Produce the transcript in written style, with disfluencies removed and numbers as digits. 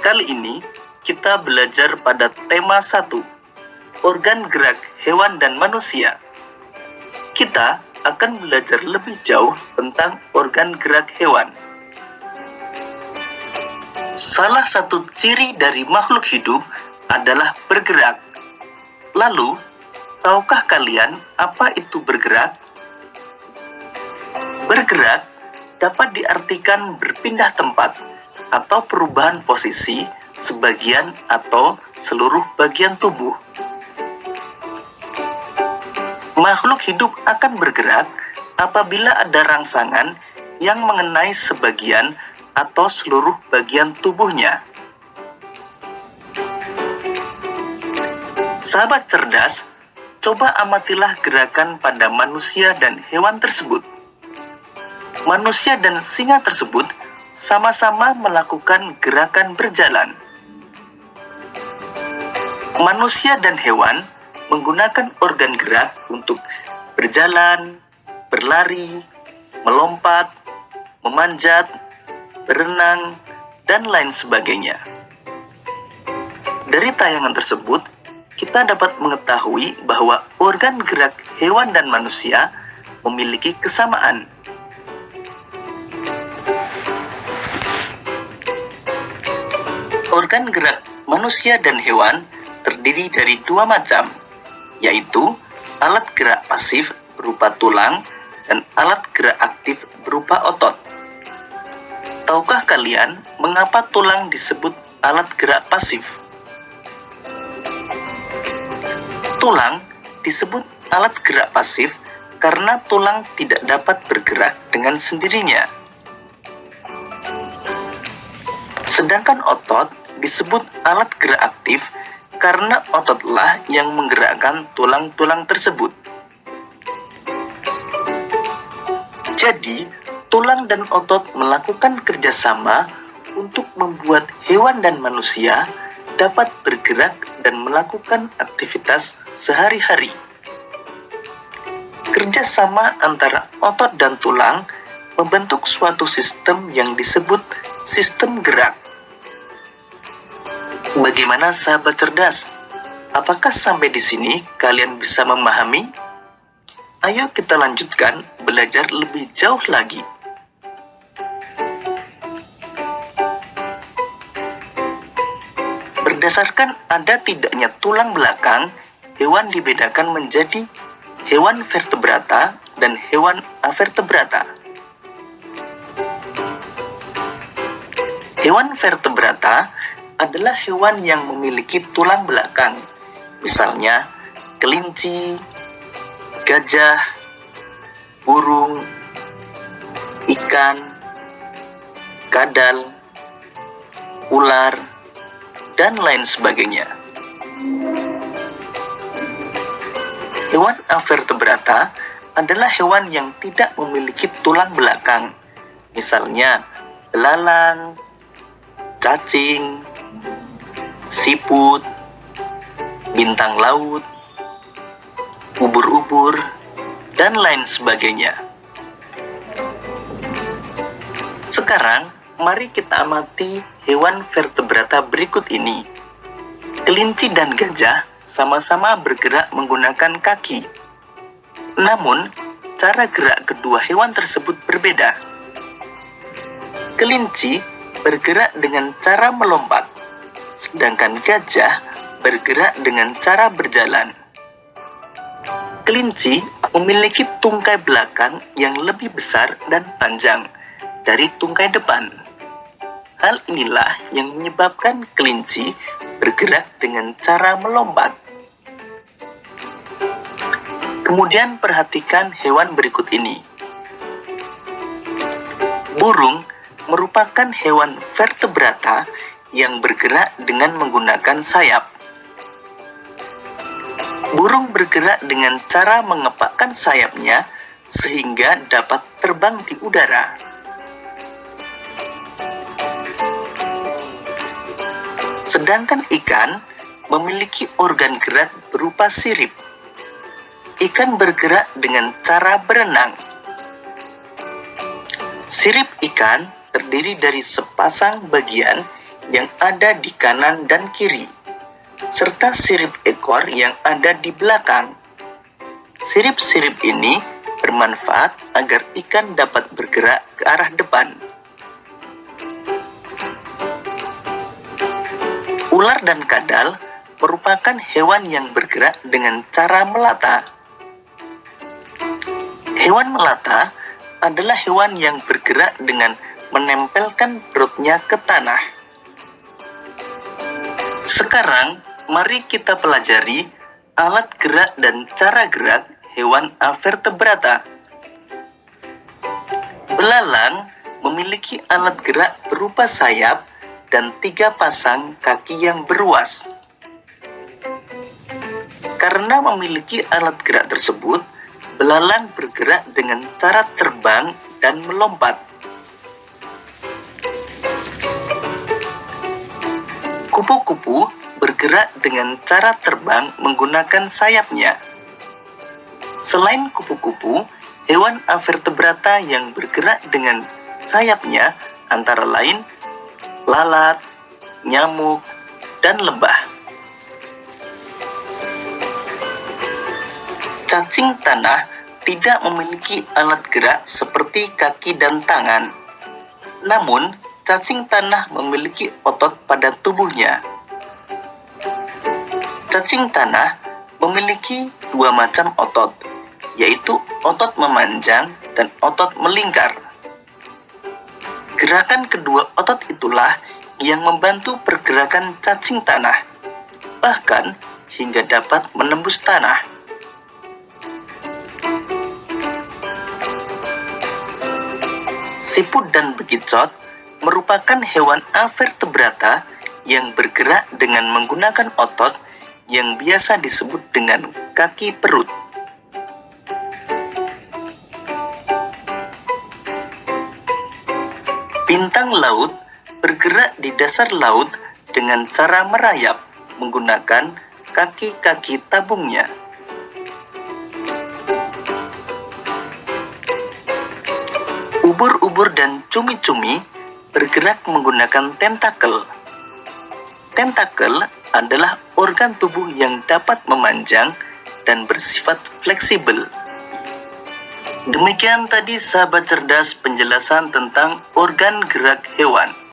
Kali ini kita belajar pada tema 1, organ gerak hewan dan manusia. Kita akan belajar lebih jauh tentang organ gerak hewan. Salah satu ciri dari makhluk hidup adalah bergerak. Lalu, tahukah kalian apa itu bergerak? Bergerak dapat diartikan berpindah tempat atau perubahan posisi sebagian atau seluruh bagian tubuh. Makhluk hidup akan bergerak apabila ada rangsangan yang mengenai sebagian atau seluruh bagian tubuhnya. Sahabat cerdas, coba amatilah gerakan pada manusia dan hewan tersebut. Manusia dan singa tersebut sama-sama melakukan gerakan berjalan. Manusia dan hewan menggunakan organ gerak untuk berjalan, berlari, melompat, memanjat, berenang, dan lain sebagainya. Dari tayangan tersebut, kita dapat mengetahui bahwa organ gerak hewan dan manusia memiliki kesamaan. Organ gerak manusia dan hewan terdiri dari dua macam, yaitu alat gerak pasif berupa tulang dan alat gerak aktif berupa otot. Tahukah kalian mengapa tulang disebut alat gerak pasif? Tulang disebut alat gerak pasif karena tulang tidak dapat bergerak dengan sendirinya. Sedangkan otot disebut alat gerak aktif karena ototlah yang menggerakkan tulang-tulang tersebut. Jadi, tulang dan otot melakukan kerjasama untuk membuat hewan dan manusia dapat bergerak dan melakukan aktivitas sehari-hari. Kerjasama antara otot dan tulang membentuk suatu sistem yang disebut sistem gerak. Bagaimana sahabat cerdas? Apakah sampai di sini kalian bisa memahami? Ayo kita lanjutkan belajar lebih jauh lagi. Berdasarkan ada tidaknya tulang belakang, hewan dibedakan menjadi hewan vertebrata dan hewan avertebrata. Hewan vertebrata adalah hewan yang memiliki tulang belakang, misalnya kelinci, gajah, burung, ikan, kadal, ular, dan lain sebagainya. Hewan avertebrata adalah hewan yang tidak memiliki tulang belakang, misalnya belalang, cacing, siput, bintang laut, ubur-ubur, dan lain sebagainya. Sekarang, mari kita amati hewan vertebrata berikut ini. Kelinci dan gajah sama-sama bergerak menggunakan kaki. Namun, cara gerak kedua hewan tersebut berbeda. Kelinci bergerak dengan cara melompat, sedangkan gajah bergerak dengan cara berjalan. Kelinci memiliki tungkai belakang yang lebih besar dan panjang dari tungkai depan. Hal inilah yang menyebabkan kelinci bergerak dengan cara melompat. Kemudian perhatikan hewan berikut ini. Burung merupakan hewan vertebrata yang bergerak dengan menggunakan sayap. Burung bergerak dengan cara mengepakkan sayapnya sehingga dapat terbang di udara. Sedangkan ikan memiliki organ gerak berupa sirip. Ikan bergerak dengan cara berenang. Sirip ikan terdiri dari sepasang bagian yang ada di kanan dan kiri, serta sirip ekor yang ada di belakang. Sirip-sirip ini bermanfaat agar ikan dapat bergerak ke arah depan. Ular dan kadal merupakan hewan yang bergerak dengan cara melata. Hewan melata adalah hewan yang bergerak dengan menempelkan perutnya ke tanah. Sekarang, mari kita pelajari alat gerak dan cara gerak hewan avertebrata. Belalang memiliki alat gerak berupa sayap dan 3 pasang kaki yang beruas. Karena memiliki alat gerak tersebut, belalang bergerak dengan cara terbang dan melompat. Kupu-kupu bergerak dengan cara terbang menggunakan sayapnya. Selain kupu-kupu, hewan avertebrata yang bergerak dengan sayapnya antara lain lalat, nyamuk, dan lebah. Cacing tanah tidak memiliki alat gerak seperti kaki dan tangan. Namun, cacing tanah memiliki otot pada tubuhnya. Cacing tanah memiliki 2 macam otot, yaitu otot memanjang dan otot melingkar. Gerakan kedua otot itulah yang membantu pergerakan cacing tanah, bahkan hingga dapat menembus tanah. Siput dan bekicot merupakan hewan avertebrata yang bergerak dengan menggunakan otot yang biasa disebut dengan kaki perut. Bintang laut bergerak di dasar laut dengan cara merayap menggunakan kaki-kaki tabungnya. Ubur-ubur dan cumi-cumi bergerak menggunakan tentakel. Tentakel adalah organ tubuh yang dapat memanjang dan bersifat fleksibel. Demikian tadi sahabat cerdas penjelasan tentang organ gerak hewan.